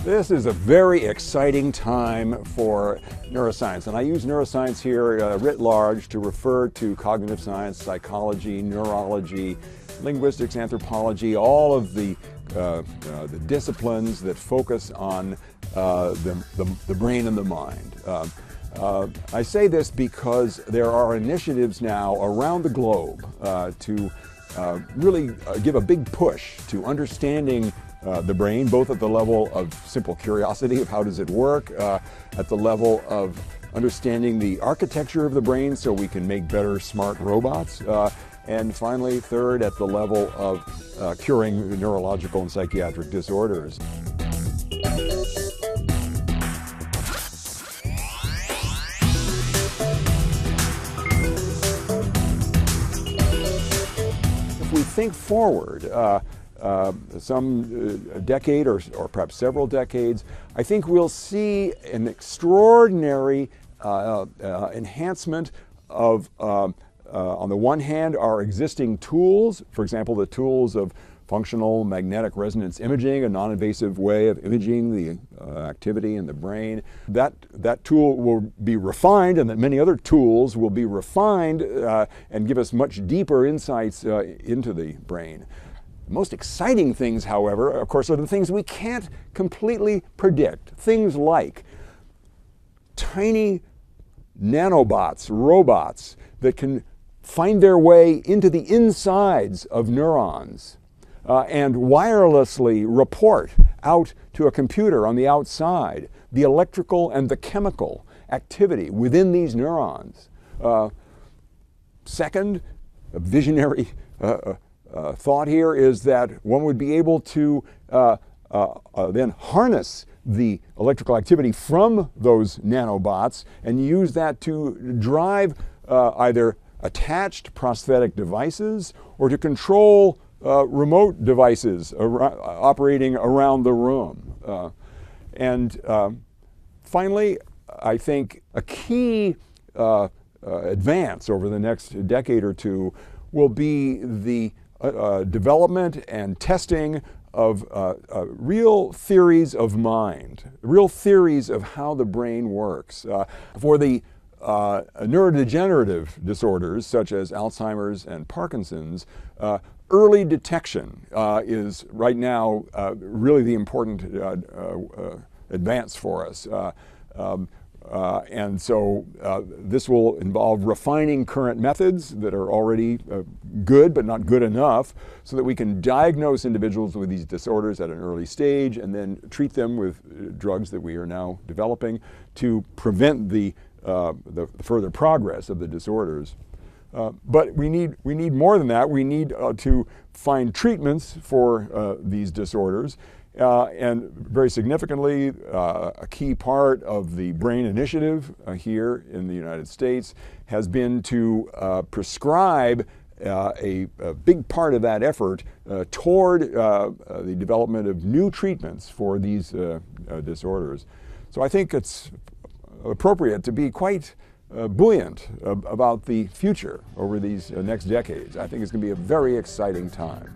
This is a very exciting time for neuroscience, and I use neuroscience here writ large to refer to cognitive science, psychology, neurology, linguistics, anthropology, all of the disciplines that focus on the brain and the mind. I say this because there are initiatives now around the globe to really give a big push to understanding the brain, both at the level of simple curiosity of how does it work, at the level of understanding the architecture of the brain so we can make better smart robots, and finally, third, at the level of curing neurological and psychiatric disorders. If we think forward, some decade or perhaps several decades, I think we'll see an extraordinary enhancement of, on the one hand, our existing tools, for example, the tools of functional magnetic resonance imaging, a non-invasive way of imaging the activity in the brain. That tool will be refined, and that many other tools will be refined and give us much deeper insights into the brain. The most exciting things, however, of course, are the things we can't completely predict. Things like tiny nanobots, robots that can find their way into the insides of neurons and wirelessly report out to a computer on the outside the electrical and the chemical activity within these neurons. Second, a visionary thought here is that one would be able to then harness the electrical activity from those nanobots and use that to drive either attached prosthetic devices or to control remote devices operating around the room. And finally, I think a key advance over the next decade or two will be the development and testing of real theories of mind, real theories of how the brain works. For the neurodegenerative disorders such as Alzheimer's and Parkinson's, early detection is right now really the important advance for us. And so this will involve refining current methods that are already good but not good enough so that we can diagnose individuals with these disorders at an early stage and then treat them with drugs that we are now developing to prevent the further progress of the disorders. But we need more than that. We need to find treatments for these disorders. And very significantly, a key part of the BRAIN initiative here in the United States has been to prescribe a big part of that effort toward the development of new treatments for these disorders. So I think it's appropriate to be quite buoyant about the future over these next decades. I think it's going to be a very exciting time.